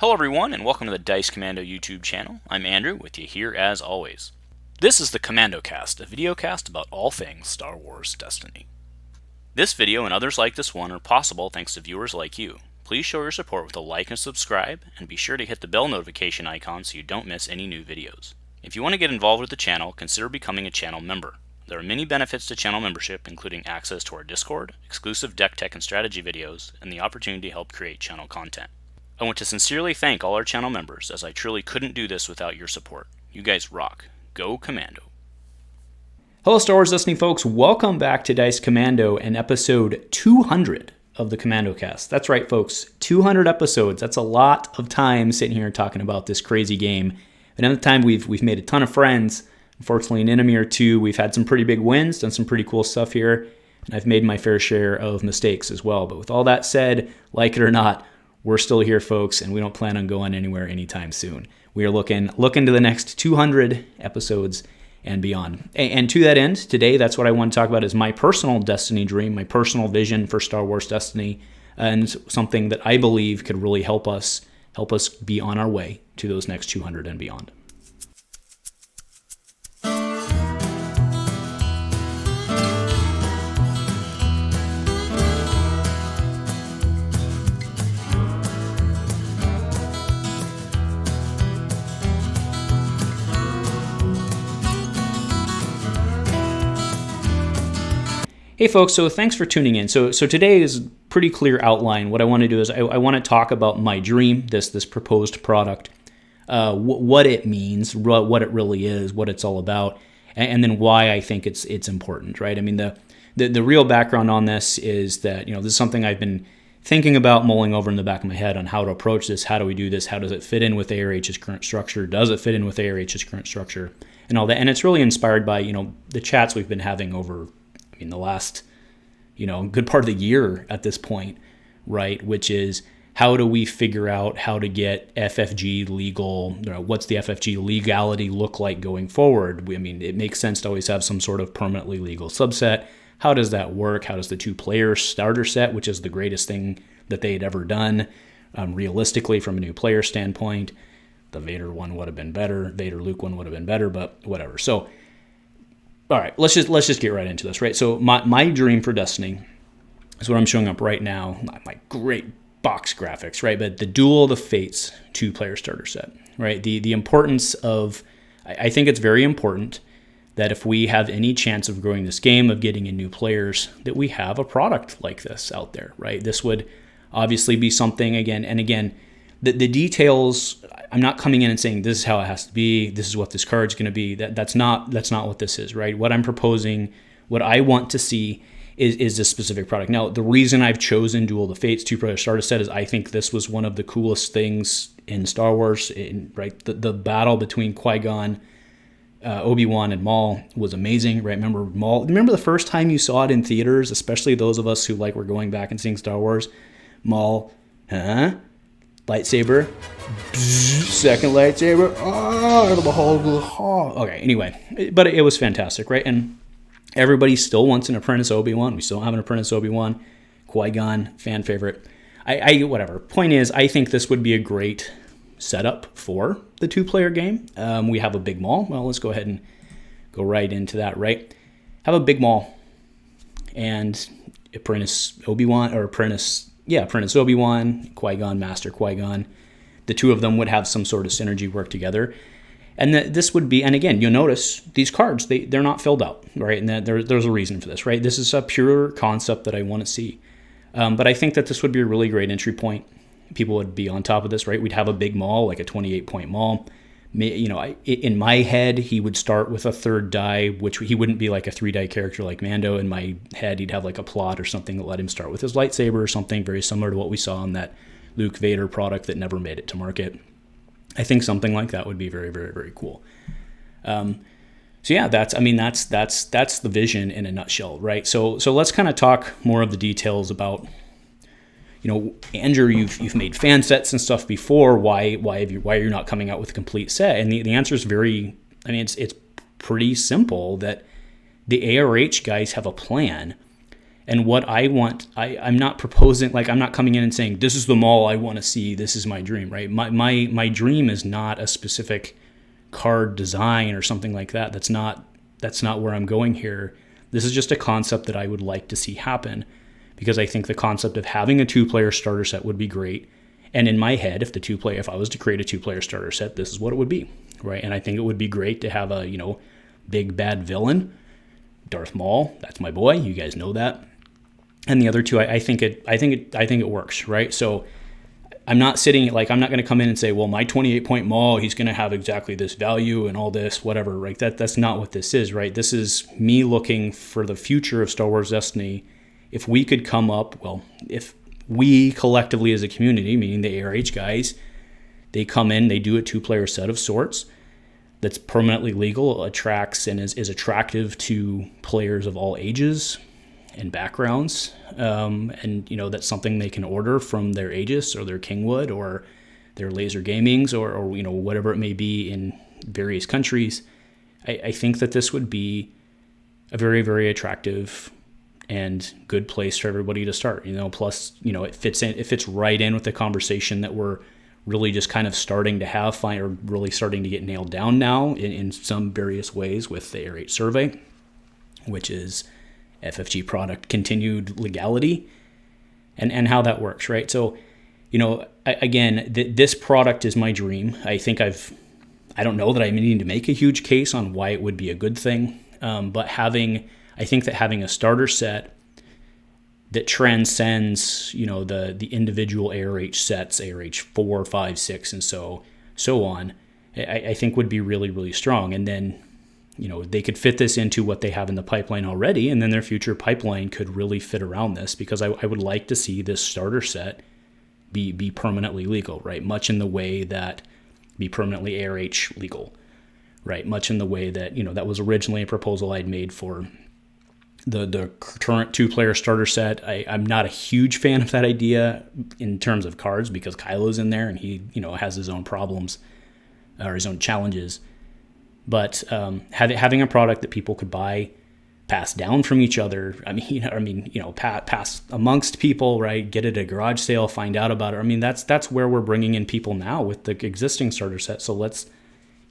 Hello everyone, and welcome to the Dice Commando YouTube channel. I'm Andrew, with you here as always. This is the Commando Cast, a video cast about all things Star Wars Destiny. This video and others like this one are possible thanks to viewers like you. Please show your support with a like and subscribe, and be sure to hit the bell notification icon so you don't miss any new videos. If you want to get involved with the channel, consider becoming a channel member. There are many benefits to channel membership, including access to our Discord, exclusive deck tech and strategy videos, and the opportunity to help create channel content. I want to sincerely thank all our channel members, as I truly couldn't do this without your support. You guys rock. Go Commando. Hello Star Wars Destiny folks, welcome back to Dice Commando and episode 200 of the Commando Cast. That's right folks, 200 episodes. That's a lot of time sitting here talking about this crazy game. And in the time we've made a ton of friends. Unfortunately, an enemy or two, we've had some pretty big wins, done some pretty cool stuff here, and I've made my fair share of mistakes as well. But with all that said, like it or not, we're still here, folks, and we don't plan on going anywhere anytime soon. We are looking to the next 200 episodes and beyond. And to that end, today, that's what I want to talk about is my personal Destiny dream, my personal vision for Star Wars Destiny, and something that I believe could really help us be on our way to those next 200 and beyond. Hey folks, so thanks for tuning in. So today is a pretty clear outline. What I want to do is I want to talk about my dream, this proposed product, what it means, what it really is, what it's all about, and then why I think it's important, right? I mean, the real background on this is that, this is something I've been thinking about, mulling over in the back of my head on how to approach this, how do we do this, how does it fit in with ARH's current structure, does it fit in with ARH's current structure, and all that. And it's really inspired by, the chats we've been having over the last, good part of the year at this point, right? Which is, how do we figure out how to get FFG legal? What's the FFG legality look like going forward? It makes sense to always have some sort of permanently legal subset. How does that work? How does the two-player starter set, which is the greatest thing that they had ever done, realistically from a new player standpoint? The Vader one would have been better. Vader-Luke one would have been better, but whatever. So, all right, let's just get right into this, right? So my dream for Destiny is what I'm showing up right now, my great box graphics, right? But the Duel of the Fates two-player starter set, right? The importance of, I think it's very important that if we have any chance of growing this game, of getting in new players, that we have a product like this out there, right? This would obviously be something, again, the details, I'm not coming in and saying this is how it has to be, this is what this card's going to be. That's not what this is, right? What I'm proposing, what I want to see is this specific product. Now, the reason I've chosen Duel of the Fates two-player starter set is I think this was one of the coolest things in Star Wars, right? The battle between Qui-Gon, Obi-Wan, and Maul was amazing, right? Remember the first time you saw it in theaters, especially those of us who were going back and seeing Star Wars? Maul, lightsaber, second lightsaber, out of the hole. Okay, anyway, but it was fantastic, right? And everybody still wants an Apprentice Obi-Wan. We still don't have an Apprentice Obi-Wan. Qui-Gon, fan favorite. Whatever. Point is, I think this would be a great setup for the two-player game. We have a big Maul. Well, let's go ahead and go right into that, right? Have a big Maul and Apprentice Obi-Wan, or Apprentice Obi-Wan, Qui-Gon, Master Qui-Gon. The two of them would have some sort of synergy work together. And this would be, and again, you'll notice these cards, they're not filled out, right? And there's a reason for this, right? This is a pure concept that I want to see. But I think that this would be a really great entry point. People would be on top of this, right? We'd have a big Maul, like a 28-point Maul. In my head, he would start with a third die, which he wouldn't be like a 3-die character like Mando. In my head, he'd have like a plot or something that let him start with his lightsaber or something very similar to what we saw in that Luke Vader product that never made it to market. I think something like that would be very, very, very cool. So yeah, that's the vision in a nutshell, right? So let's kind of talk more of the details about, Andrew, you've made fan sets and stuff before. Why are you not coming out with a complete set? And the answer is it's pretty simple, that the ARH guys have a plan, And what I want, I'm not proposing, like I'm not coming in and saying, this is the Maul I want to see, this is my dream, right? My dream is not a specific card design or something like that. That's not where I'm going here. This is just a concept that I would like to see happen, because I think the concept of having a 2-player starter set would be great. And in my head, if I was to create a 2-player starter set, this is what it would be, right? And I think it would be great to have a, big bad villain, Darth Maul. That's my boy. You guys know that. And the other two, I think it works, right? So I'm not going to come in and say, well, my 28-point Maul, he's going to have exactly this value and all this, whatever, right? That's not what this is, right? This is me looking for the future of Star Wars Destiny. If we could come up, if we collectively as a community, meaning the ARH guys, they come in, they do a 2-player set of sorts that's permanently legal, attracts and is attractive to players of all ages and backgrounds, and that's something they can order from their Aegis or their Kingwood or their Laser Gamings or whatever it may be in various countries. I think that this would be a very, very attractive and good place for everybody to start. Plus it fits right in with the conversation that we're really just kind of starting to have, or really starting to get nailed down now in some various ways with the ARH survey, which is FFG product continued legality and how that works, right? So, again, this product is my dream. I don't know that I need to make a huge case on why it would be a good thing, but I think that having a starter set that transcends, the individual ARH sets, ARH 4, 5, 6, and so on, I think would be really, really strong. And then, they could fit this into what they have in the pipeline already, and then their future pipeline could really fit around this, because I would like to see this starter set be permanently legal, right? Much in the way that be permanently ARH legal, right? Much in the way that, that was originally a proposal I'd made for the current 2-player starter set. I'm not a huge fan of that idea in terms of cards, because Kylo's in there and he, has his own problems or his own challenges. But having a product that people could buy, pass down from each other, pass amongst people, right? Get it at a garage sale, find out about it. That's where we're bringing in people now with the existing starter set. So let's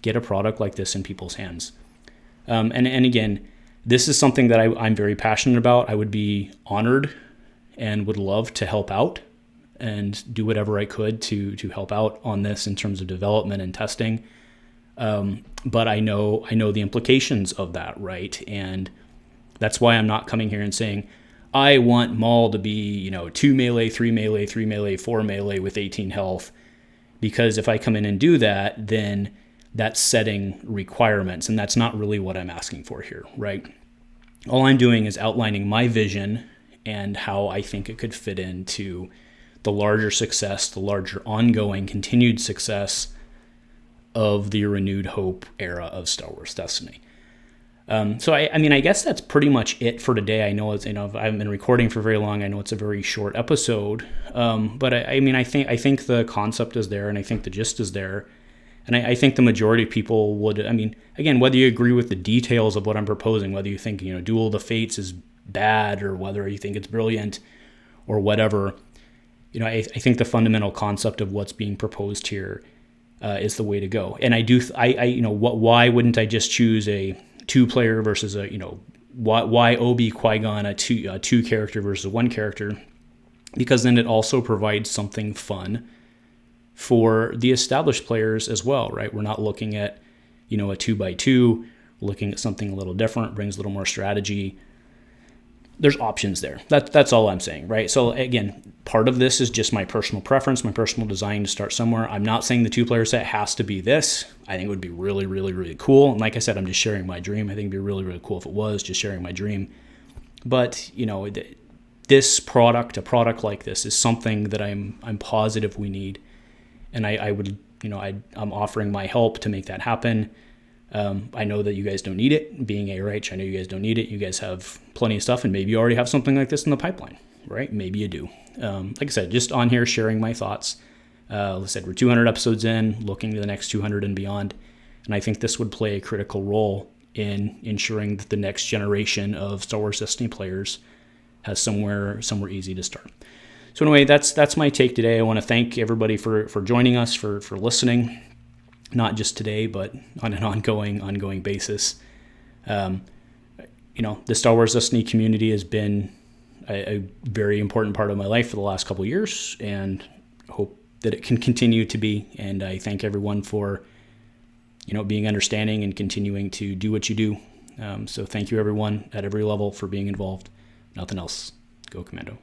get a product like this in people's hands. And again, this is something that I'm very passionate about. I would be honored and would love to help out and do whatever I could to help out on this in terms of development and testing. But I know the implications of that, right? And that's why I'm not coming here and saying, I want Maul to be, 2 melee, 3 melee, 3 melee, 4 melee with 18 health. Because if I come in and do that, then that's setting requirements, and that's not really what I'm asking for here, right? All I'm doing is outlining my vision and how I think it could fit into the larger success, the larger ongoing continued success of the renewed hope era of Star Wars Destiny. So I guess that's pretty much it for today. I know I haven't been recording for very long. I know it's a very short episode, but I think the concept is there, and I think the gist is there, and I think the majority of people would. Again, whether you agree with the details of what I'm proposing, whether you think Duel of the Fates is bad, or whether you think it's brilliant, or whatever, I think the fundamental concept of what's being proposed here is the way to go. And why wouldn't I just choose a 2-player versus why Obi Qui-Gon a two character versus a 1 character? Because then it also provides something fun for the established players as well, right? We're not looking at a 2x2, we're looking at something a little different, brings a little more strategy. There's options there. That's all I'm saying, right? So again, part of this is just my personal preference, my personal design to start somewhere. I'm not saying the 2-player set has to be this. I think it would be really, really, really cool. And like I said, I'm just sharing my dream. I think it'd be really, really cool if it was just sharing my dream. But this product, a product like this, is something that I'm positive we need, and I'm offering my help to make that happen. I know that you guys don't need it. Being ARH, I know you guys don't need it. You guys have plenty of stuff, and maybe you already have something like this in the pipeline, right? Maybe you do. Like I said, just on here sharing my thoughts. Like I said, we're 200 episodes in, looking to the next 200 and beyond, and I think this would play a critical role in ensuring that the next generation of Star Wars Destiny players has somewhere easy to start. So anyway, that's my take today. I want to thank everybody for joining us, for listening, not just today, but on an ongoing basis. The Star Wars Destiny community has been a very important part of my life for the last couple of years, and hope that it can continue to be. And I thank everyone for, being understanding and continuing to do what you do. So thank you, everyone, at every level, for being involved. Nothing else. Go Commando.